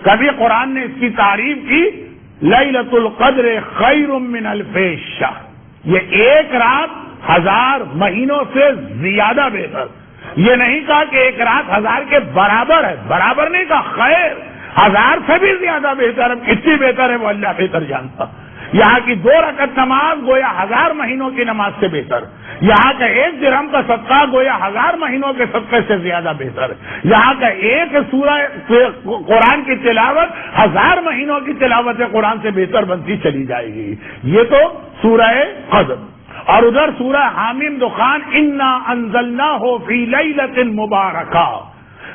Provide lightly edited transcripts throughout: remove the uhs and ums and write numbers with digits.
کبھی قرآن نے اس کی تعریف کی لیلۃ القدر خیر من الف شہر، یہ ایک رات 1000 مہینوں سے زیادہ بہتر. یہ نہیں کہا کہ ایک رات 1000 کے برابر ہے، برابر نہیں کہا، خیر 1000 سے بھی زیادہ بہتر. اب کتنی بہتر ہے وہ اللہ بہتر جانتا. یہاں کی 2 رکعت نماز گویا 1000 مہینوں کی نماز سے بہتر. یہاں کا 1 درہم کا صدقہ گویا 1000 مہینوں کے صدقے سے زیادہ بہتر. یہاں کا ایک سورہ قرآن کی تلاوت 1000 مہینوں کی تلاوت قرآن سے بہتر بنتی چلی جائے گی. یہ تو سورہ قدر. اور ادھر سورہ حامیم دخان انا انزلناہ فی لیلۃ مبارکہ،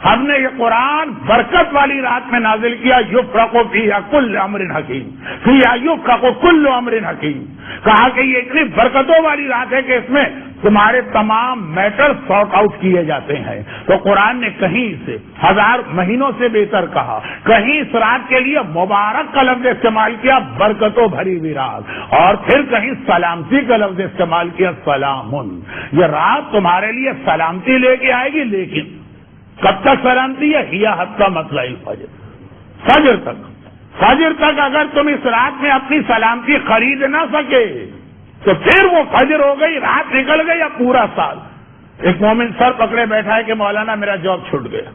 ہم نے یہ قرآن برکت والی رات میں نازل کیا. یفرق فیہا کل امر حکیم، فیہا یفرق کل امر حکیم. کہا کہ یہ اتنی برکتوں والی رات ہے کہ اس میں تمہارے تمام میٹر سارٹ آؤٹ کیے جاتے ہیں. تو قرآن نے کہیں سے 1000 مہینوں سے بہتر کہا، کہیں اس رات کے لیے مبارک کا لفظ استعمال کیا، برکتوں بھری ہوئی رات، اور پھر کہیں سلامتی کا لفظ استعمال کیا، سلامن. یہ رات تمہارے لیے سلامتی لے کے آئے گی. لیکن کب تک سلامتی ہے؟ ہی حتی مطلع الفجر، فجر تک. فجر تک اگر تم اس رات میں اپنی سلامتی خرید نہ سکے تو پھر وہ فجر ہو گئی، رات نکل گئی، یا پورا سال. ایک مومن سر پکڑے بیٹھا ہے کہ مولانا میرا جاب چھوٹ گیا.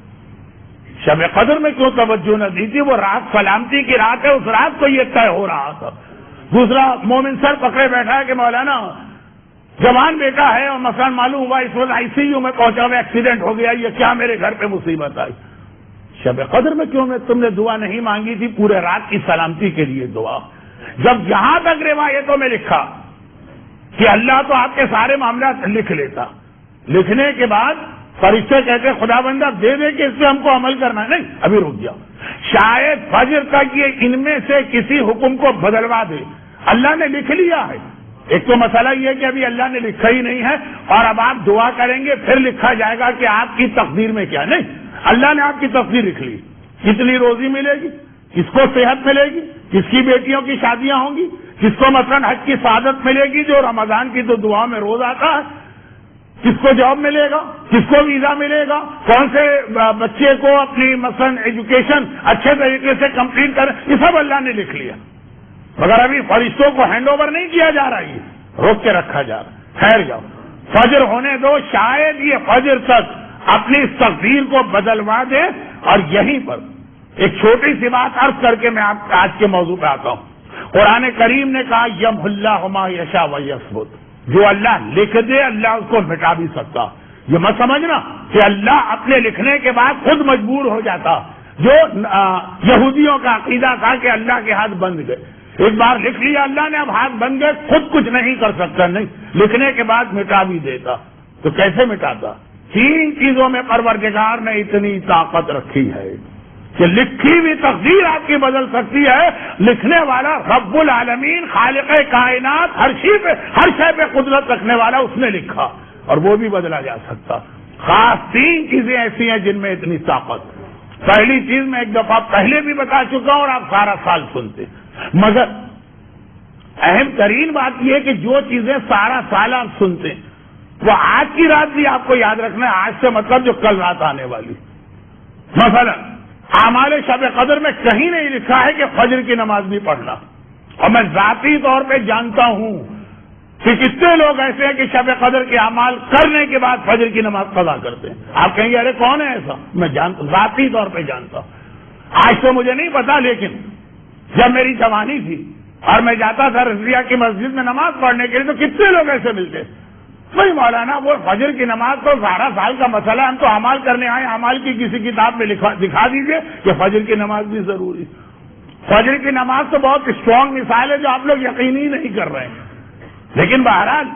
شب قدر میں کیوں توجہ نہ دی تھی؟ وہ رات سلامتی کی رات ہے، اس رات کو یہ طے ہو رہا تھا. دوسرا مومن سر پکڑے بیٹھا ہے کہ مولانا جوان بیٹا ہے اور مثلا معلوم ہوا اس وقت ICU میں پہنچا ہوا، ایکسیڈنٹ ہو گیا، یہ کیا میرے گھر پہ مصیبت آئی. شب قدر میں کیوں تم نے دعا نہیں مانگی تھی؟ پورے رات کی سلامتی کے لیے دعا. جب یہاں تک روایتوں میں لکھا کہ اللہ تو آپ کے سارے معاملات لکھ لیتا، لکھنے کے بعد فرشتے کہتے خدا بندہ دے دے کہ اس پہ ہم کو عمل کرنا ہے. نہیں، ابھی رک جاؤ، شاید فجر تک یہ ان میں سے کسی حکم کو بدلوا دے. اللہ نے لکھ لیا ہے. ایک تو مسئلہ یہ ہے کہ ابھی اللہ نے لکھا ہی نہیں ہے، اور اب آپ دعا کریں گے پھر لکھا جائے گا کہ آپ کی تقدیر میں کیا. نہیں، اللہ نے آپ کی تقدیر لکھ لی. کتنی روزی ملے گی، کس کو صحت ملے گی، کس کی بیٹیوں کی شادیاں ہوں گی، کس کو مثلا حج کی سعادت ملے گی جو رمضان کی تو دعا میں روز آتا ہے، کس کو جاب ملے گا، کس کو ویزا ملے گا، کون سے بچے کو اپنی مثلا ایجوکیشن اچھے طریقے سے کمپلیٹ کریں، یہ سب اللہ نے لکھ لیا. مگر ابھی فرشتوں کو ہینڈ اوور نہیں کیا جا رہا، ہے روک کے رکھا جا رہا. خیر جاؤ، فجر ہونے دو، شاید یہ فجر تک اپنی اس تقدیر کو بدلوا دے. اور یہیں پر ایک چھوٹی سی بات عرض کر کے میں آپ آج کے موضوع پہ آتا ہوں. قرآن کریم نے کہا یمحو اللہ ما یشاء ویثبت، جو اللہ لکھ دے اللہ اس کو مٹا بھی سکتا. یہ مت سمجھنا کہ اللہ اپنے لکھنے کے بعد خود مجبور ہو جاتا. جو یہودیوں کا عقیدہ تھا کہ اللہ کے ہاتھ بند گئے، ایک بار لکھ لیا اللہ نے، اب ہاتھ بن گئے، خود کچھ نہیں کر سکتا. نہیں، لکھنے کے بعد مٹا بھی دیتا. تو کیسے مٹاتا؟ 3 چیزوں میں پروردگار نے اتنی طاقت رکھی ہے کہ لکھی ہوئی تقدیر آپ کی بدل سکتی ہے. لکھنے والا رب العالمین خالق کائنات، ہر شے پہ قدرت رکھنے والا، اس نے لکھا اور وہ بھی بدلا جا سکتا. خاص 3 چیزیں ایسی ہیں جن میں اتنی طاقت. پہلی چیز میں ایک دفعہ پہلے بھی بتا چکا ہوں اور آپ سارا سال سنتے، مگر اہم ترین بات یہ ہے کہ جو چیزیں سارا سال آپ سنتے وہ آج کی رات بھی آپ کو یاد رکھنا ہے. آج سے مطلب جو کل رات آنے والی. مثلا اعمال شب قدر میں کہیں نہیں لکھا ہے کہ فجر کی نماز بھی پڑھنا. اور میں ذاتی طور پہ جانتا ہوں کہ کتنے لوگ ایسے ہیں کہ شب قدر کے اعمال کرنے کے بعد فجر کی نماز قضا کرتے ہیں. آپ کہیں گے ارے کون ہے ایسا؟ میں جانتا، ذاتی طور پہ جانتا ہوں. آج تو مجھے نہیں پتا، لیکن جب میری جوانی تھی اور میں جاتا تھا رضویہ کی مسجد میں نماز پڑھنے کے لیے تو کتنے لوگ ایسے ملتے. بھائی مولانا وہ فجر کی نماز تو 12 سال کا مسئلہ، ہم تو اعمال کرنے آئے، اعمال کی کسی کتاب میں دکھا دیجئے کہ فجر کی نماز بھی ضروری. فجر کی نماز تو بہت اسٹرانگ مثال ہے جو آپ لوگ یقین ہی نہیں کر رہے ہیں. لیکن بہرحال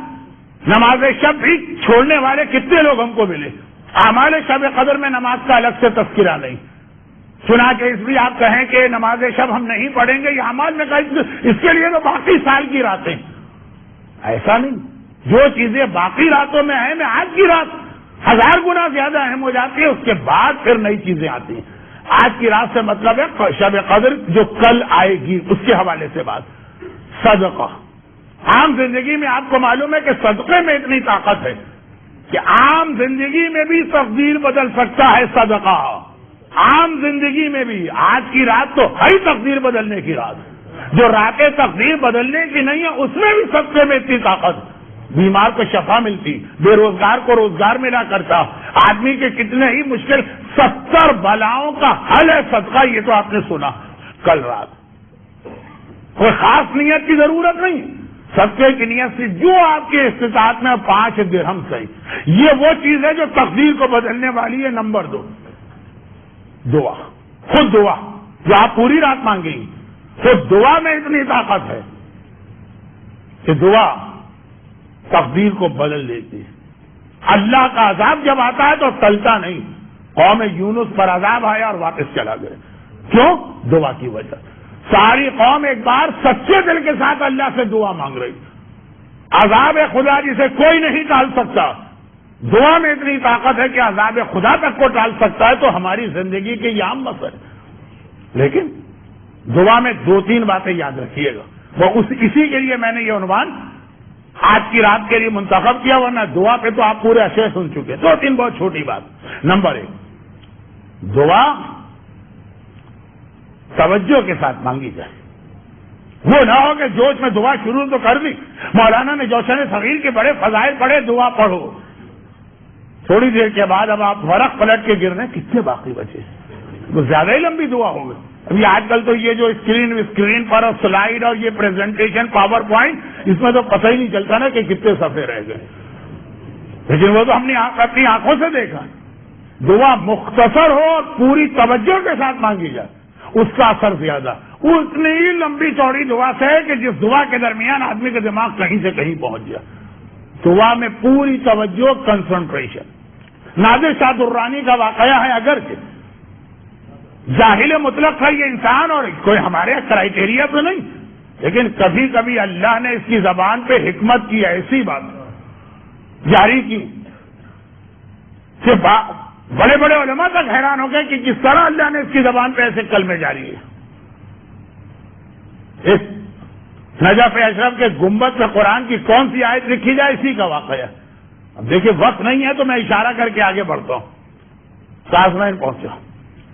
نماز شب بھی چھوڑنے والے کتنے لوگ ہم کو ملے. اعمال شب قدر میں نماز کا الگ سے تذکرہ نہیں. چنانچہ اس لیے آپ کہیں کہ نماز شب ہم نہیں پڑھیں گے، یہ اعمال میں کہا اس کے لیے تو باقی سال کی راتیں. ایسا نہیں، جو چیزیں باقی راتوں میں اہم ہے آج کی رات 1000 گنا زیادہ اہم ہو جاتی ہے. اس کے بعد پھر نئی چیزیں آتی ہیں. آج کی رات سے مطلب ہے شب قدر جو کل آئے گی اس کے حوالے سے بات. صدقہ، عام زندگی میں آپ کو معلوم ہے کہ صدقے میں اتنی طاقت ہے کہ عام زندگی میں بھی تقدیر بدل سکتا ہے صدقہ. عام زندگی میں بھی آج کی رات تو ہے تقدیر بدلنے کی رات، جو راتیں تقدیر بدلنے کی نہیں ہے اس میں بھی صدقے میں اتنی طاقت، بیمار کو شفا ملتی، بے روزگار کو روزگار ملا کرتا، آدمی کے کتنے ہی مشکل 70 بلاؤں کا حل ہے صدقہ، یہ تو آپ نے سنا کل رات۔ کوئی خاص نیت کی ضرورت نہیں، صدقے کی نیت سے جو آپ کے استطاعت میں 5 درہم صحیح، یہ وہ چیز ہے جو تقدیر کو بدلنے والی ہے۔ نمبر 2 دعا، خود دعا جو آپ پوری رات مانگیں گی، خود دعا میں اتنی طاقت ہے کہ دعا تقدیر کو بدل دیتی ہے۔ اللہ کا عذاب جب آتا ہے تو ٹلتا نہیں، قوم یونس پر عذاب آیا اور واپس چلا گئے، کیوں؟ دعا کی وجہ۔ ساری قوم ایک بار سچے دل کے ساتھ اللہ سے دعا مانگ رہی، عذاب خدا جسے کوئی نہیں ٹال سکتا، دعا میں اتنی طاقت ہے کہ عذاب خدا تک کو ٹال سکتا ہے، تو ہماری زندگی کے یہ عام مسئلہ ہے۔ لیکن دعا میں 2-3 باتیں یاد رکھیے گا، وہ اسی کے لیے میں نے یہ عنوان آج کی رات کے لیے منتخب کیا، ورنہ دعا پہ تو آپ پورے اشعے سن چکے۔ 2-3 بہت چھوٹی بات۔ نمبر 1، دعا توجہ کے ساتھ مانگی جائے، وہ نہ ہو کہ جوش میں دعا شروع تو کر دی، مولانا نے جوشن صغیر کے بڑے فضائل پڑھے، دعا پڑھو، تھوڑی دیر کے بعد اب آپ ورق پلٹ کے گر رہے ہیں، کتنے باقی بچے، وہ زیادہ ہی لمبی دعا ہو گئی۔ ابھی آج کل تو یہ جو اسکرین پر اور سلائیڈ اور یہ پریزنٹیشن پاور پوائنٹ، اس میں تو پتہ ہی نہیں چلتا نا کہ کتنے صفحے رہ گئے، لیکن وہ تو ہم نے اپنی آنکھوں سے دیکھا۔ دعا مختصر ہو اور پوری توجہ کے ساتھ مانگی جائے، اس کا اثر زیادہ۔ اتنی ہی لمبی چوڑی دعا سے ہے کہ جس دعا کے درمیان آدمی کا دماغ کہیں سے کہیں پہنچ جائے۔ دعا میں پوری توجہ، کنسنٹریشن۔ نادر شاہ درانی کا واقعہ ہے، اگرچہ جاہل مطلق ہے یہ انسان اور کوئی ہمارے کرائیٹیریا تو نہیں، لیکن کبھی کبھی اللہ نے اس کی زبان پہ حکمت کی ایسی بات جاری کی کہ بڑے بڑے علماء تک حیران ہو گئے کہ کس طرح اللہ نے اس کی زبان پہ ایسے کلمے جاری ہے۔ اس نجف اشرف کے گنبد میں قرآن کی کون سی آیت لکھی جائے، اسی کا واقعہ۔ اب دیکھیں وقت نہیں ہے تو میں اشارہ کر کے آگے بڑھتا ہوں۔ کازمین پہنچا،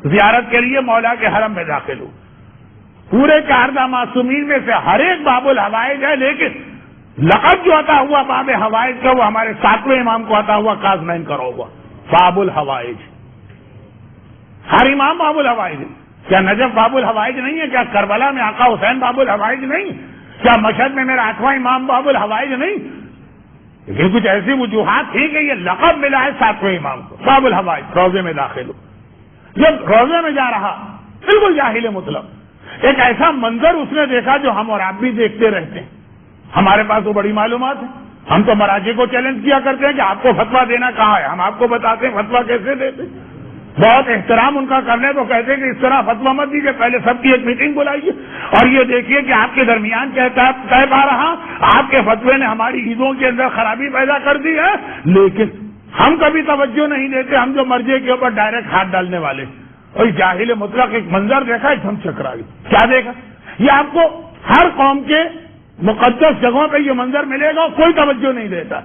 زیارت کے لیے مولا کے حرم میں داخل ہوں، پورے 14 معصومین میں سے ہر ایک باب الحوائج ہے، لیکن لقب جو عطا ہوا باب حوائج کا وہ ہمارے 7ویں امام کو عطا ہوا، کازمین کا ہوا باب الحوائج۔ ہر امام باب الحوائج، کیا نجف باب الحوائج نہیں ہے؟ کیا کربلا میں آقا حسین باب الحوائج نہیں؟ کیا مشہد میں میرا 8واں امام باب الحوائج نہیں؟ لیکن کچھ ایسی وجوہات تھی کہ یہ لقب ملا ہے 7ویں امام کو، باب الحوائج۔ روزے میں داخل ہو، جب روزے میں جا رہا، بالکل جاہل مطلب، ایک ایسا منظر اس نے دیکھا جو ہم اور آپ بھی دیکھتے رہتے ہیں، ہمارے پاس تو بڑی معلومات ہے، ہم تو مراجع کو چیلنج کیا کرتے ہیں کہ آپ کو فتویٰ دینا کہاں ہے، ہم آپ کو بتاتے ہیں فتویٰ کیسے دیتے، بہت احترام ان کا کرنے تو کہتے ہیں کہ اس طرح فتویٰ مت دیجیے، پہلے سب کی ایک میٹنگ بلائیے اور یہ دیکھیے کہ آپ کے درمیان کیا طے پا رہا، آپ کے فتوے نے ہماری عیدوں کے اندر خرابی پیدا کر دی ہے، لیکن ہم کبھی توجہ نہیں دیتے، ہم جو مرضی کے اوپر ڈائریکٹ ہاتھ ڈالنے والے۔ اور جاہل مطلق ایک منظر دیکھا، ایک دم چکرا گیا، کیا دیکھا؟ یہ آپ کو ہر قوم کے مقدس جگہوں پہ یہ منظر ملے گا، کوئی توجہ نہیں دیتا۔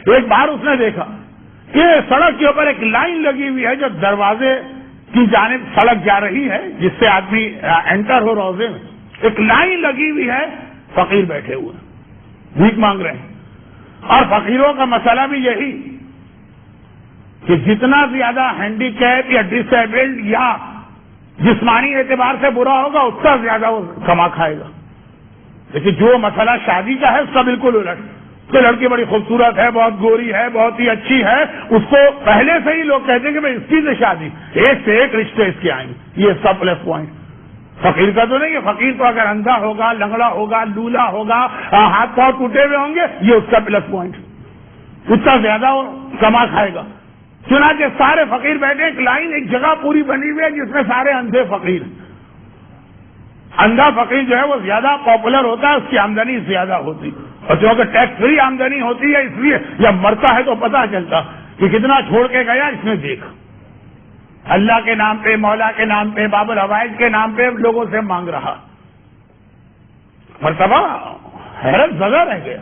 ایک بار اس نے دیکھا کہ سڑک کے اوپر ایک لائن لگی ہوئی ہے، جو دروازے کی جانب سڑک جا رہی ہے جس سے آدمی انٹر ہو روزے میں، ایک لائن لگی ہوئی ہے، فقیر بیٹھے ہوئے بھیک مانگ رہے ہیں، اور فقیروں کا مسئلہ بھی یہی کہ جتنا زیادہ ہینڈی کیپ یا ڈس ایبلڈ یا جسمانی اعتبار سے برا ہوگا اتنا زیادہ وہ کما کھائے گا، لیکن جو مسئلہ شادی کا ہے اس کا بالکل الٹ، تو لڑکی بڑی خوبصورت ہے، بہت گوری ہے، بہت ہی اچھی ہے، اس کو پہلے سے ہی لوگ کہتے ہیں کہ بھائی اس کی سے شادی، ایک سے ایک رشتے اس کے آئیں گے، یہ سب پلس پوائنٹ۔ فقیر کا تو نہیں ہے، فقیر تو اگر اندھا ہوگا، لنگڑا ہوگا، لولا ہوگا، ہاتھ پاؤں ٹوٹے ہوئے ہوں گے، یہ اس کا پلس پوائنٹ، اتنا زیادہ وہ کما کھائے گا۔ چنانچہ سارے فقیر بیٹھے، ایک لائن، ایک جگہ پوری بنی ہوئی ہے جس میں سارے اندھے فقیر۔ اندھا فقیر جو ہے وہ زیادہ پاپولر ہوتا ہے، اس کی آمدنی زیادہ ہوتی، اور جو کہ ٹیکس فری آمدنی ہوتی ہے، اس لیے جب مرتا ہے تو پتہ چلتا کہ کتنا چھوڑ کے گیا اس نے دیکھا۔ اللہ کے نام پہ، مولا کے نام پہ، باب الحوائج کے نام پہ لوگوں سے مانگ رہا، مرتبہ حیرت زدہ رہ گیا،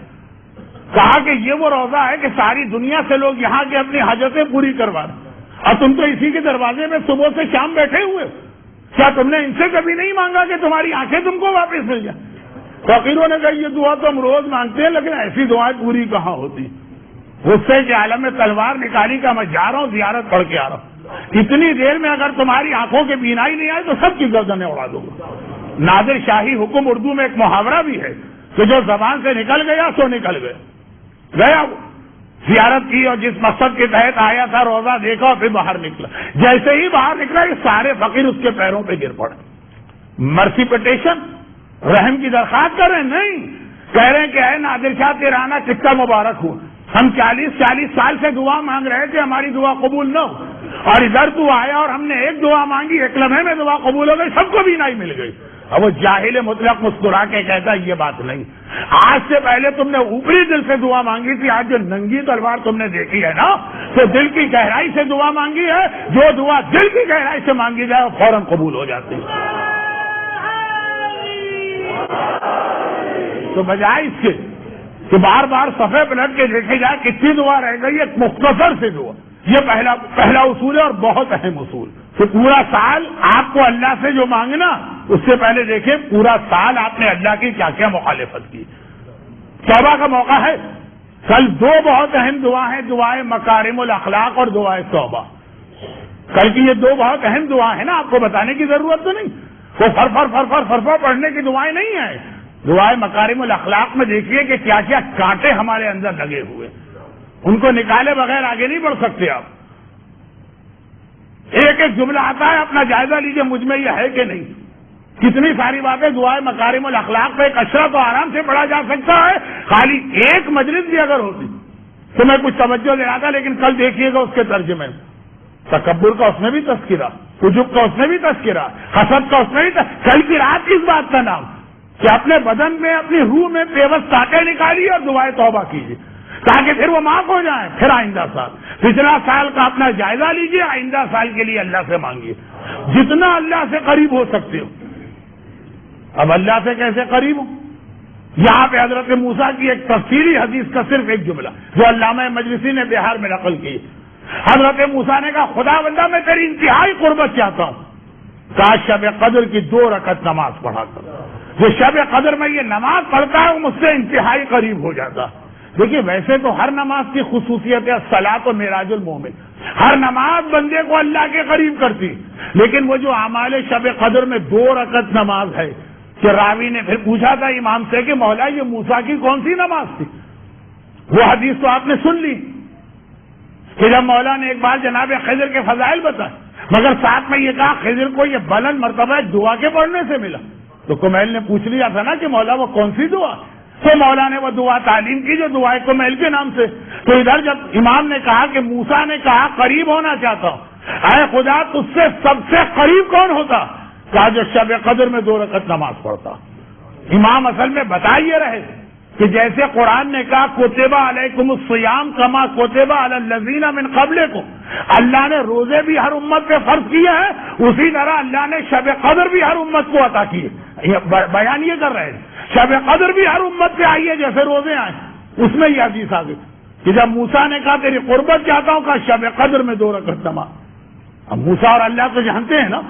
کہا کہ یہ وہ روزہ ہے کہ ساری دنیا سے لوگ یہاں کے اپنی حاجتیں پوری کروا رہے، اور تم تو اسی کے دروازے میں صبح سے شام بیٹھے ہوئے، کیا تم نے ان سے کبھی نہیں مانگا کہ تمہاری آنکھیں تم کو واپس مل جائیں؟ فقیروں نے کہا یہ دعا تو ہم روز مانگتے ہیں لیکن ایسی دعائیں پوری کہاں ہوتی۔ غصے کے عالم میں تلوار نکالی کا میں جا رہا ہوں زیارت پڑھ کے آ رہا ہوں، اتنی دیر میں اگر تمہاری آنکھوں کی بینائی نہیں آئے تو سب کی گردنیں اڑا دوں گا۔ نادر شاہی حکم اردو میں ایک محاورہ بھی ہے کہ جو زبان سے نکل گیا سو نکل گیا زیارت کی اور جس مقصد کے تحت آیا تھا روزہ دیکھا اور پھر باہر نکلا، جیسے ہی باہر نکلا یہ سارے فقیر اس کے پیروں پہ گر پڑے۔ مرسی پٹیشن، رحم کی درخواست کر رہے ہیں؟ نہیں، کہہ رہے ہیں کہ اے نادر شاہ تیرا آنا کتنا مبارک ہوا، ہم 40 سال سے دعا مانگ رہے تھے ہماری دعا قبول نہ ہو، اور ادھر تو آیا اور ہم نے ایک دعا مانگی، ایک لمحے میں دعا قبول ہو گئی، سب کو بھی نہیں مل گئی۔ اب وہ جاہل مطلق مسکرا کے کہتا یہ بات نہیں، آج سے پہلے تم نے اوپری دل سے دعا مانگی تھی، آج جو ننگی تلوار تم نے دیکھی ہے نا تو دل کی گہرائی سے دعا مانگی ہے، جو دعا دل کی گہرائی سے مانگی جائے وہ فوراً قبول ہو جاتی ہے۔ تو بجائے اس کے کہ بار بار صفحے پلٹ کے دیکھے جائے کتنی دعا رہ گئی، ایک مختصر سے دعا، یہ پہلا اصول ہے اور بہت اہم اصول۔ تو پورا سال آپ کو اللہ سے جو مانگنا اس سے پہلے دیکھیں پورا سال آپ نے اللہ کی کیا کیا مخالفت کی۔ توبہ کا موقع ہے، کل دو بہت اہم دعا ہیں، دعائے مکارم الاخلاق اور دعائے توبہ۔ کل کی یہ دو بہت اہم دعا ہے نا، آپ کو بتانے کی ضرورت تو نہیں، وہ فرفر پڑھنے کی دعائیں نہیں ہیں۔ دعائے مکارم الاخلاق میں دیکھیے کہ کیا کیا کانٹے ہمارے اندر لگے ہوئے، ان کو نکالے بغیر آگے نہیں بڑھ سکتے آپ۔ ایک ایک جملہ آتا ہے، اپنا جائزہ لیجئے مجھ میں یہ ہے کہ نہیں۔ کتنی ساری باتیں دعائے مکارم الاخلاق پہ ایک اشرا تو آرام سے پڑھا جا سکتا ہے، خالی ایک مجلس بھی اگر ہوتی تو میں کچھ توجہ دے رہا تھا، لیکن کل دیکھیے گا اس کے ترجمے میں تکبر کا اس میں بھی تذکرہ، عجب کا اس میں بھی تذکرہ، حسد کا اس میں بھی کل کی رات کس بات کا نام کہ اپنے بدن میں اپنی روح میں پیوست کانٹے نکالیے اور دعائے توبہ کیجیے تاکہ پھر وہ معاف ہو جائیں۔ پھر آئندہ سال، پچھلا سال کا اپنا جائزہ لیجیے، آئندہ سال کے لیے اللہ سے مانگیے جتنا اللہ سے قریب ہو سکتے ہو۔ اب اللہ سے کیسے قریب ہو؟ یہاں پہ حضرت موسیٰ کی ایک تفصیلی حدیث کا صرف ایک جملہ جو علامہ مجلسی نے بہار میں نقل کی۔ حضرت موسیٰ نے کہا خدا بندہ میں تیری انتہائی قربت چاہتا ہوں، کاش شب قدر کی 2 رکعت نماز پڑھا کر، جو شب قدر میں یہ نماز پڑھتا ہے وہ مجھ سے انتہائی قریب ہو جاتا۔ دیکھیے ویسے تو ہر نماز کی خصوصیت ہے صلاۃ و معراج المومن، ہر نماز بندے کو اللہ کے قریب کرتی، لیکن وہ جو اعمال شب قدر میں 2 رکعت نماز ہے کہ راوی نے پھر پوچھا تھا امام سے کہ مولا یہ موسیٰ کی کون سی نماز تھی؟ وہ حدیث تو آپ نے سن لی کہ جب مولا نے ایک بار جناب خضر کے فضائل بتائے، مگر ساتھ میں یہ کہا خضر کو یہ بلند مرتبہ دعا کے پڑھنے سے ملا، تو کمیل نے پوچھ لیا تھا نا کہ مولا وہ کون سی دعا؟ تو مولا نے وہ دعا تعلیم کی جو دعائے کمیل کے نام سے۔ تو ادھر جب امام نے کہا کہ موسیٰ نے کہا قریب ہونا چاہتا ہوں، اے خدا تجھ سے سب سے قریب کون ہوتا؟ کہا جو شب قدر میں 2 رکعت نماز پڑھتا۔ امام اصل میں بتائیے رہے کہ جیسے قرآن نے کہا کتب علیکم الصیام کما کتب علی الذین من قبلکم، اللہ نے روزے بھی ہر امت پہ فرض کیے ہیں، اسی طرح اللہ نے شب قدر بھی ہر امت کو عطا کی ہے۔ بیان یہ کر رہے ہیں شب قدر بھی ہر امت پہ آئی ہے جیسے روزے آئے، اس میں یہ حدیث آ گئی کہ جب موسیٰ نے کہا تیری قربت چاہتا ہوں، کہا شب قدر میں 2 رکعت نماز۔ اب موسیٰ اور اللہ تو جانتے ہیں نا،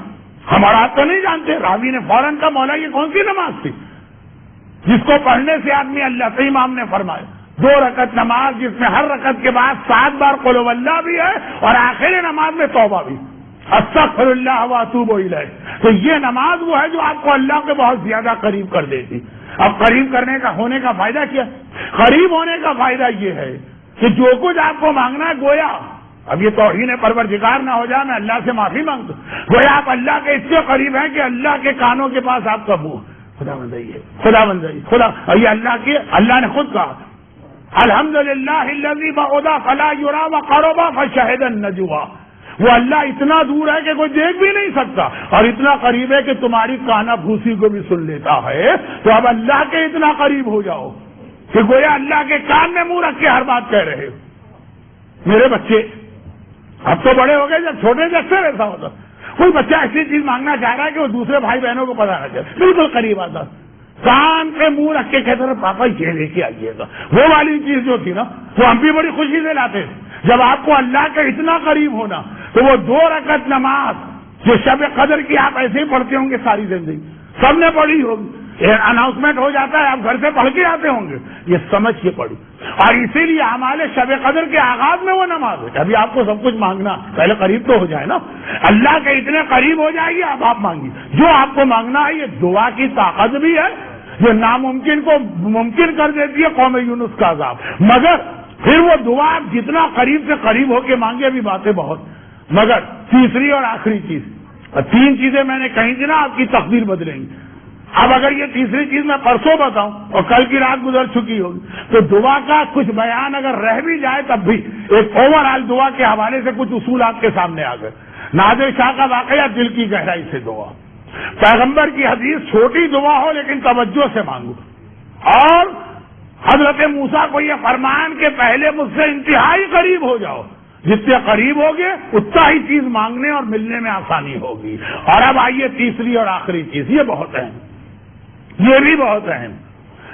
ہمارا تو نہیں جانتے۔ راوی نے فوراً کہا مولا یہ کون سی نماز تھی جس کو پڑھنے سے آدمی اللہ سے، امام نے فرمایا 2 رکعت نماز جس میں ہر رکعت کے بعد 7 بار قل هو اللہ بھی ہے اور آخری نماز میں توبہ بھی، استغفر اللہ واتوب الیہ۔ تو یہ نماز وہ ہے جو آپ کو اللہ کے بہت زیادہ قریب کر دیتی۔ اب قریب کرنے کا ہونے کا فائدہ کیا؟ قریب ہونے کا فائدہ یہ ہے کہ جو کچھ آپ کو مانگنا ہے گویا، اب یہ توہین پروردگار نہ ہو جائے، میں اللہ سے معافی مانگتا ہوں، گویا آپ اللہ کے اتنے قریب ہیں کہ اللہ کے کانوں کے پاس آپ کا منہ، خدا بندائی خدا بندائی خدا، یہ اللہ کی، اللہ نے خود کہا الحمدللہ الذی بعد فلا یری وقرب فشهد النجوى، وہ اللہ اتنا دور ہے کہ کوئی دیکھ بھی نہیں سکتا اور اتنا قریب ہے کہ تمہاری کانا بھوسی کو بھی سن لیتا ہے۔ تو اب اللہ کے اتنا قریب ہو جاؤ کہ گویا اللہ کے کان میں منہ رکھ کے ہر بات کہہ رہے ہو۔ میرے بچے اب تو بڑے ہو گئے، جب چھوٹے سے اکثر ایسا ہوتا، کوئی بچہ ایسی چیز مانگنا چاہ رہا ہے کہ وہ دوسرے بھائی بہنوں کو پتا نہ چلے، بالکل قریب آتا، کان پہ منہ رکھ کے کہتے رہے پاپا یہ لے کے آئیے گا، وہ والی چیز جو تھی نا وہ ہم بھی بڑی خوشی سے لاتے تھے۔ جب آپ کو اللہ کا اتنا قریب ہونا تو وہ 2 رکعت نماز جو شب قدر کی آپ ایسے ہی پڑھتے ہوں گے ساری زندگی، سب نے پڑھی ہوگی، اناؤنسمنٹ ہو جاتا ہے آپ گھر سے پڑھ کے آتے ہوں گے، یہ سمجھ کے پڑھی، اور اسی لیے ہمارے شب قدر کے آغاز میں وہ نماز ہے۔ ابھی آپ کو سب کچھ مانگنا، پہلے قریب تو ہو جائے نا، اللہ کے اتنے قریب ہو جائے گی اب آپ مانگیے جو آپ کو مانگنا ہے۔ یہ دعا کی طاقت بھی ہے جو ناممکن کو ممکن کر دیتی ہے، قوم یونس کا عذاب، مگر پھر وہ دعا آپ جتنا قریب سے قریب ہو کے مانگے، ابھی باتیں بہت، مگر تیسری اور آخری چیز، اور 3 چیزیں میں نے کہیں تھی نا آپ کی تقدیر بدلیں گی، اب اگر یہ تیسری چیز میں پرسوں بتاؤں اور کل کی رات گزر چکی ہوگی تو دعا کا کچھ بیان اگر رہ بھی جائے تب بھی ایک اوور آل دعا کے حوالے سے کچھ اصول آپ کے سامنے آ گئے۔ نادر شاہ کا واقعہ دل کی گہرائی سے دعا، پیغمبر کی حدیث چھوٹی دعا ہو لیکن توجہ سے مانگو، اور حضرت موسیٰ کو یہ فرمان کہ پہلے مجھ سے انتہائی قریب ہو جاؤ، جتنے قریب ہوگے اتنا ہی چیز مانگنے اور ملنے میں آسانی ہوگی۔ اور اب آئیے تیسری اور آخری چیز، یہ بہت اہم، یہ بھی بہت اہم،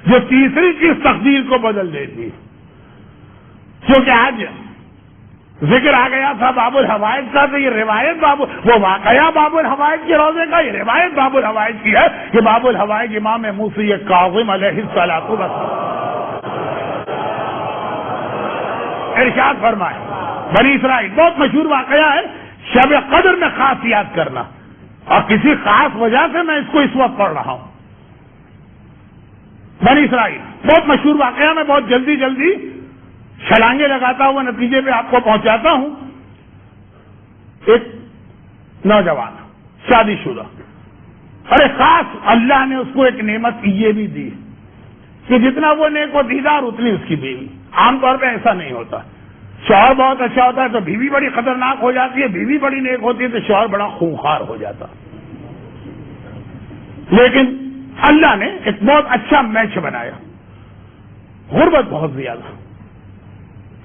جو تیسری چیز تقدیر کو بدل دیتی ہے، کیونکہ آج ذکر آ گیا تھا باب الحوائج کا، تو یہ روایت وہ واقعہ باب الحوائج کے روزے کا، یہ روایت باب الحوائج کی ہے کہ باب الحوائج امام موسی کاظم علیہ الصلوۃ والسلام ارشاد فرمائے، بنی اسرائیل بہت مشہور واقعہ ہے، شب قدر میں خاص یاد کرنا، اور کسی خاص وجہ سے میں اس کو اس وقت پڑھ رہا ہوں۔ بنی اسرائیل بہت مشہور واقعہ، میں بہت جلدی جلدی چھلانگے لگاتا ہوا نتیجے پہ آپ کو پہنچاتا ہوں۔ ایک نوجوان شادی شدہ، ارے خاص اللہ نے اس کو ایک نعمت یہ بھی دی کہ جتنا وہ نیک و دیدار اتنی اس کی بیوی، عام طور پہ ایسا نہیں ہوتا، شوہر بہت اچھا ہوتا ہے تو بیوی بڑی خطرناک ہو جاتی ہے، بیوی بڑی نیک ہوتی ہے تو شوہر بڑا خونخوار ہو جاتا، لیکن اللہ نے ایک بہت اچھا میچ بنایا، غربت بہت زیادہ،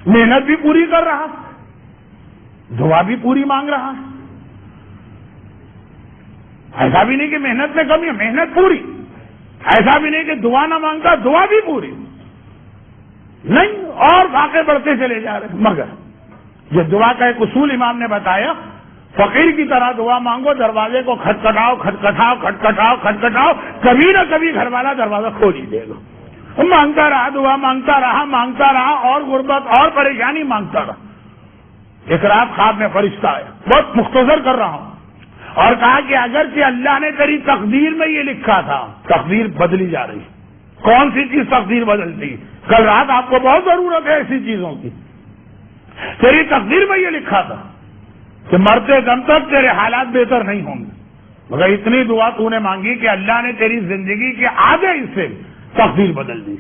محنت بھی پوری کر رہا، دعا بھی پوری مانگ رہا، ایسا بھی نہیں کہ محنت میں کمی ہے، محنت پوری، ایسا بھی نہیں کہ دعا نہ مانگتا، دعا بھی پوری نہیں، اور واقع بڑھتے چلے جا رہے، مگر یہ دعا کا ایک اصول امام نے بتایا، فقیر کی طرح دعا مانگو، دروازے کو کھٹکھٹاؤ کھٹکھٹاؤ کھٹکھٹاؤ کھٹکھٹاؤ، کبھی نہ کبھی گھر والا دروازہ کھول ہی دے گا۔ مانگتا رہا، دعا مانگتا رہا، اور غربت اور پریشانی مانگتا رہا۔ ایک رات خواب میں فرشتہ آیا، بہت مختصر کر رہا ہوں، اور کہا کہ اگرچہ اللہ نے تیری تقدیر میں یہ لکھا تھا، تقدیر بدلی جا رہی۔ کون سی چیز تقدیر بدلتی؟ کل رات آپ کو بہت ضرورت ہے ایسی چیزوں کی۔ تیری تقدیر میں یہ لکھا تھا کہ مرتے دم تک تیرے حالات بہتر نہیں ہوں گے، مگر اتنی دعا تو نے مانگی کہ اللہ نے تیری زندگی کے آدھے حصے تقدیر بدل دی۔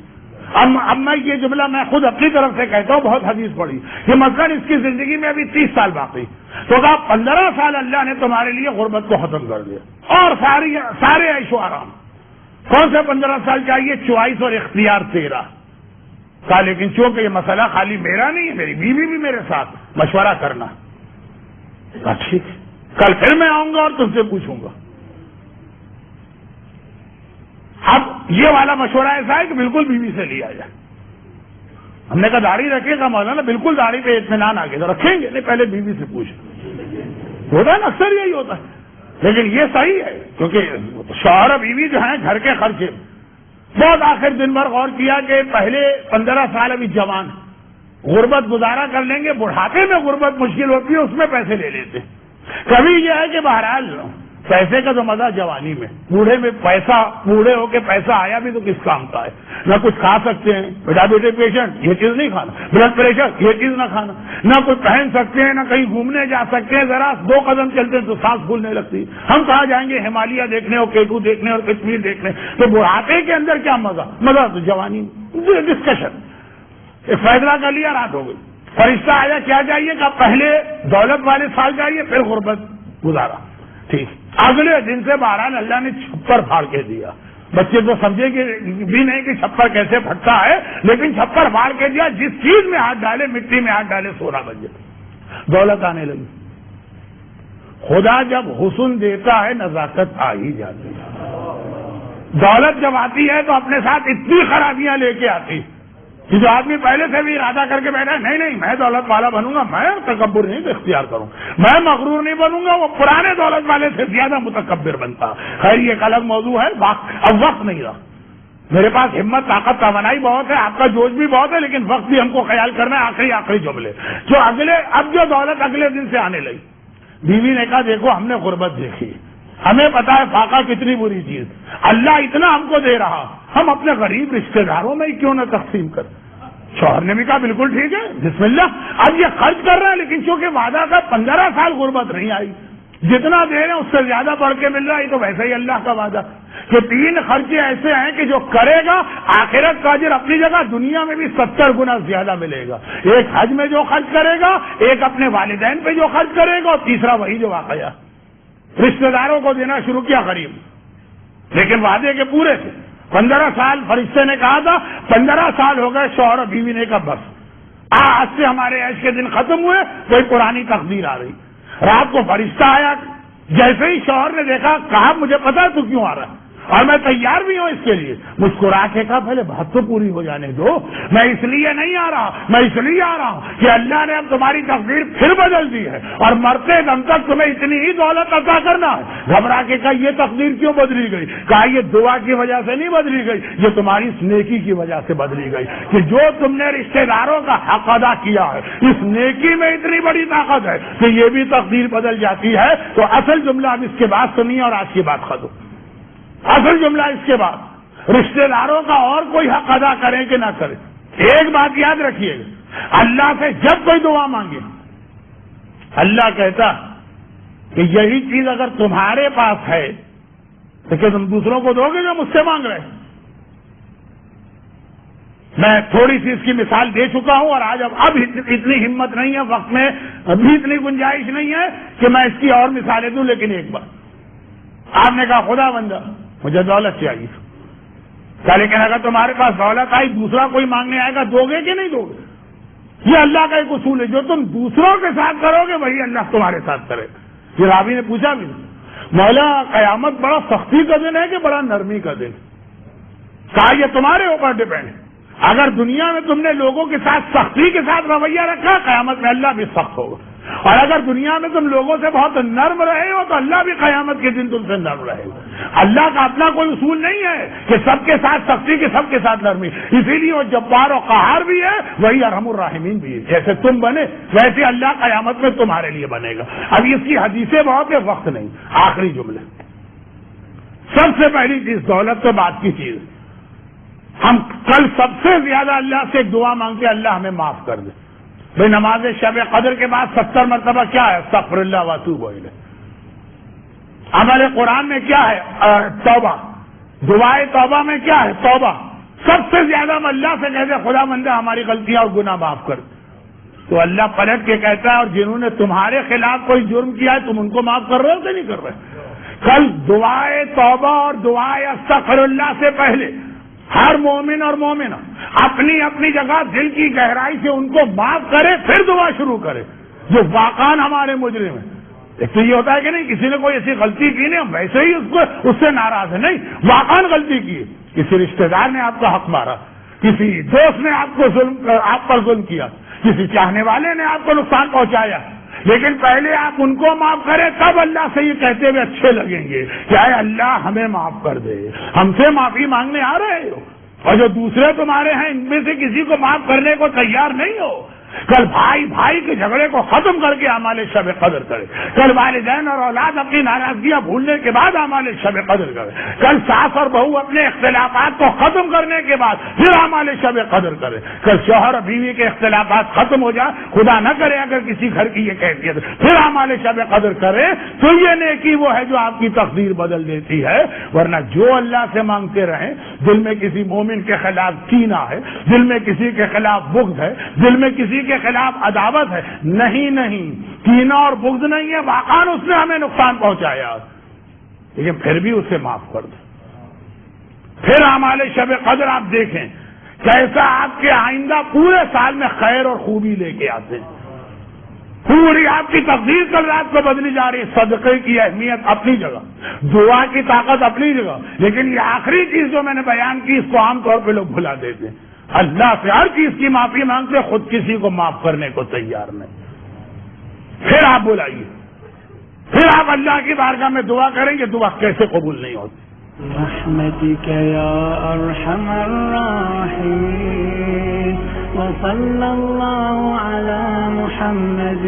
اب میں یہ جملہ میں خود اپنی طرف سے کہتا ہوں، بہت حدیث پڑھی کہ مثلا اس کی زندگی میں ابھی 30 سال باقی، تو کہا 15 سال اللہ نے تمہارے لیے غربت کو ختم کر دیا اور سارے عیش و آرام۔ کون سے 15 سال چاہیے؟ چوائس اور اختیار تیرا۔ کہا لیکن چونکہ یہ مسئلہ خالی میرا نہیں ہے، میری بیوی بھی میرے ساتھ مشورہ کرنا۔ کہا ٹھیک، کل پھر میں آؤں گا اور تم سے پوچھوں گا۔ اب یہ والا مشورہ ایسا ہے کہ بالکل بیوی سے لیا جائے۔ ہم نے کہا داڑھی رکھے گا مولانا، بالکل داڑھی پہ اطمینان آ گیا تو رکھیں گے، نہیں پہلے بیوی سے پوچھ، ہوتا ہے نا اکثر یہی ہوتا ہے، لیکن یہ صحیح ہے کیونکہ شوہر اور بیوی جو ہیں گھر کے خرچے بہت۔ آخر دن بھر غور کیا کہ پہلے 15 سال ابھی جوان، غربت گزارا کر لیں گے، بڑھاپے میں غربت مشکل ہوتی ہے، اس میں پیسے لے لیتے۔ کبھی یہ ہے کہ بہرحال پیسے کا تو مزہ جوانی میں، بوڑھے میں پیسہ، بوڑھے ہو کے پیسہ آیا بھی تو کس کام کا ہے؟ نہ کچھ کھا سکتے ہیں، ڈائبٹک پیشنٹ یہ چیز نہیں کھانا، بلڈ پریشر یہ چیز نہ کھانا، نہ کچھ پہن سکتے ہیں، نہ کہیں گھومنے جا سکتے ہیں، ذرا 2 قدم چلتے ہیں تو سانس پھولنے لگتی۔ ہم کہاں جائیں گے ہمالیہ دیکھنے اور کیٹو دیکھنے اور کشمیر دیکھنے؟ تو بڑھاپے کے اندر کیا مزہ تو جوانی میں۔ ڈسکشن ایک فیصلہ کر لیا، رات ہو گئی، فرشتہ آیا، کیا چاہیے؟ کہ پہلے دولت والے سال چاہیے، پھر غربت گزارا۔ ٹھیک، اگلے دن سے بہرحال اللہ نے چھپر پھاڑ کے دیا۔ بچے تو سمجھے کہ بھی نہیں کہ چھپر کیسے پھٹتا ہے، لیکن چھپر پھاڑ کے دیا، جس چیز میں ہاتھ ڈالے، مٹی میں ہاتھ ڈالے، سونا بن جائے، دولت آنے لگی۔ خدا جب حسن دیتا ہے نزاکت آ ہی جاتی ہے۔ دولت جب آتی ہے تو اپنے ساتھ اتنی خرابیاں لے کے آتی کہ جو آدمی پہلے سے بھی ارادہ کر کے بیٹھا نہیں نہیں میں دولت والا بنوں گا، میں تکبر نہیں اختیار کروں، میں مغرور نہیں بنوں گا، وہ پرانے دولت والے سے زیادہ متکبر بنتا. خیر یہ ایک الگ موضوع ہے. اب وقت نہیں رہا. میرے پاس ہمت طاقت توانائی بہت ہے، آپ کا جوش بھی بہت ہے، لیکن وقت بھی ہم کو خیال کرنا ہے. آخری جملے جو اب جو دولت اگلے دن سے آنے لگی. بیوی نے کہا دیکھو ہم نے غربت دیکھی، ہمیں پتا ہے فاقہ کتنی بری چیز، اللہ اتنا ہم کو دے رہا، ہم اپنے غریب رشتہ داروں میں ہی کیوں نہ تقسیم کر. شوہر نے بھی کہا بالکل ٹھیک ہے بسم اللہ. اب یہ خرچ کر رہے ہیں لیکن چونکہ وعدہ کا 15 سال غربت نہیں آئی، جتنا دے رہے ہیں اس سے زیادہ بڑھ کے مل رہا ہے. تو ویسے ہی اللہ کا وعدہ کہ 3 خرچے ایسے ہیں کہ جو کرے گا آخرت کا اجر اپنی جگہ دنیا میں بھی 70 گنا زیادہ ملے گا. ایک حج میں جو خرچ کرے گا، ایک اپنے والدین پہ جو خرچ کرے گا، اور تیسرا وہی جو واقعہ رشتہ داروں کو دینا شروع کیا قریب، لیکن وعدے کے پورے تھے. 15 سال فرشتے نے کہا تھا، 15 سال ہو گئے. شوہر اور بیوی نے کہا بس آج سے ہمارے عیش کے دن ختم ہوئے، کوئی پرانی تقدیر آ رہی. رات کو فرشتہ آیا، جیسے ہی شوہر نے دیکھا کہا مجھے پتا ہے تو کیوں آ رہا ہے اور میں تیار بھی ہوں اس کے لیے. مسکرا کے کہا پہلے بات تو پوری ہو جانے دو، میں اس لیے نہیں آ رہا، میں اس لیے آ رہا ہوں کہ اللہ نے اب تمہاری تقدیر پھر بدل دی ہے اور مرتے دم تک تمہیں اتنی ہی دولت عطا کرنا ہے. گھبرا کے کہا یہ تقدیر کیوں بدلی گئی؟ کہا یہ دعا کی وجہ سے نہیں بدلی گئی، یہ تمہاری اس نیکی کی وجہ سے بدلی گئی کہ جو تم نے رشتہ داروں کا حق ادا کیا ہے، اس نیکی میں اتنی بڑی طاقت ہے کہ یہ بھی تقدیر بدل جاتی ہے. تو اصل جملہ اب اس کے بعد سنیے اور آج کی بات ختم. اصل جملہ اس کے بعد رشتہ داروں کا اور کوئی حق ادا کریں کہ نہ کریں، ایک بات یاد رکھیے گا، اللہ سے جب کوئی دعا مانگے اللہ کہتا کہ یہی چیز اگر تمہارے پاس ہے تو کیا تم دوسروں کو دو گے جو مجھ سے مانگ رہے ہیں؟ میں تھوڑی سی اس کی مثال دے چکا ہوں اور آج اب اتنی ہمت نہیں ہے، وقت میں ابھی اتنی گنجائش نہیں ہے کہ میں اس کی اور مثالیں دوں. لیکن ایک بار آپ نے کہا خدا بندہ مجھے دولت چاہیے، لیکن اگر تمہارے پاس دولت آئی دوسرا کوئی مانگنے آئے گا دو گے کہ نہیں دو گے؟ یہ اللہ کا ایک اصول ہے، جو تم دوسروں کے ساتھ کرو گے وہی اللہ تمہارے ساتھ کرے. یہ راوی نے پوچھا بھی مولا قیامت بڑا سختی کا دن ہے کہ بڑا نرمی کا دن؟ کہا یہ تمہارے اوپر ڈیپینڈ ہے. اگر دنیا میں تم نے لوگوں کے ساتھ سختی کے ساتھ رویہ رکھا قیامت میں اللہ بھی سخت ہوگا، اور اگر دنیا میں تم لوگوں سے بہت نرم رہے ہو تو اللہ بھی قیامت کے دن تم سے نرم رہے گا. اللہ کا اپنا کوئی اصول نہیں ہے کہ سب کے ساتھ سختی کہ سب کے ساتھ نرمی. اسی لیے وہ جبار و قہار بھی ہے، وہی ارحم الراحمین بھی ہے. جیسے تم بنے ویسے اللہ قیامت میں تمہارے لیے بنے گا. اب اس کی حدیثیں بہت ہے، وقت نہیں. آخری جملے، سب سے پہلی چیز دولت سے بات کی چیز، ہم کل سب سے زیادہ اللہ سے ایک دعا مانگتے اللہ ہمیں معاف کر دے. بھائی نماز شب قدر کے بعد 70 مرتبہ کیا ہے؟ استغفر اللہ واتوب الیہ. عمل قرآن میں کیا ہے؟ توبہ. دعائے توبہ میں کیا ہے؟ توبہ. سب سے زیادہ ہم اللہ سے کہتے خدا بندہ ہماری غلطیاں اور گناہ معاف کر. تو اللہ پلٹ کے کہتا ہے اور جنہوں نے تمہارے خلاف کوئی جرم کیا ہے تم ان کو معاف کر رہے ہو کہ نہیں کر رہے؟ کل دعائے توبہ اور دعائے استغفر اللہ سے پہلے ہر مومن اور مومنہ اپنی اپنی جگہ دل کی گہرائی سے ان کو معاف کرے، پھر دعا شروع کرے. جو واقعان ہمارے مجرم ہیں، ایک تو یہ ہوتا ہے کہ نہیں کسی نے کوئی ایسی غلطی کی نہیں ہم ویسے ہی اس سے ناراض ہے، نہیں واقعان غلطی کی، کسی رشتہ دار نے آپ کا حق مارا، کسی دوست نے آپ پر ظلم کیا، کسی چاہنے والے نے آپ کو نقصان پہنچایا، لیکن پہلے آپ ان کو معاف کریں تب اللہ سے یہ کہتے ہوئے اچھے لگیں گے کہ اے اللہ ہمیں معاف کر دے. ہم سے معافی مانگنے آ رہے ہو اور جو دوسرے تمہارے ہیں ان میں سے کسی کو معاف کرنے کو تیار نہیں ہو. کل بھائی بھائی کے جھگڑے کو ختم کر کے اعمال شب قدر کرے. کل والدین اور اولاد اپنی ناراضگیاں بھولنے کے بعد اعمال شب قدر کرے. کل ساس اور بہو اپنے اختلافات کو ختم کرنے کے بعد پھر اعمال شب قدر کرے. کل شوہر اور بیوی کے اختلافات ختم ہو جائے، خدا نہ کرے اگر کسی گھر کی یہ کیفیت، پھر اعمال شب قدر کرے تو یہ نیکی وہ ہے جو آپ کی تقدیر بدل دیتی ہے. ورنہ جو اللہ سے مانگتے رہیں، دل میں کسی مومن کے خلاف کینہ ہے، دل میں کسی کے خلاف بغض ہے، دل میں کسی کے خلاف عداوت ہے، نہیں کینہ اور بغض نہیں ہے، واقعاً اس نے ہمیں نقصان پہنچایا لیکن پھر بھی اسے معاف کر دو. پھر اعمال شب قدر آپ دیکھیں کیسا آپ کے آئندہ پورے سال میں خیر اور خوبی لے کے آتے ہیں. پوری آپ کی تقدیر کل رات کو بدلی جا رہی ہے. صدقے کی اہمیت اپنی جگہ، دعا کی طاقت اپنی جگہ، لیکن یہ آخری چیز جو میں نے بیان کی اس کو عام طور پہ لوگ بھلا دیتے ہیں. اللہ سے ہر چیز کی معافی مانگتے، خود کسی کو معاف کرنے کو تیار نہیں. پھر آپ بلائیے، پھر آپ اللہ کی بارگاہ میں دعا کریں گے، دعا کیسے قبول نہیں ہوتی. برحمتك يا أرحم الراحمين وصلى الله على محمد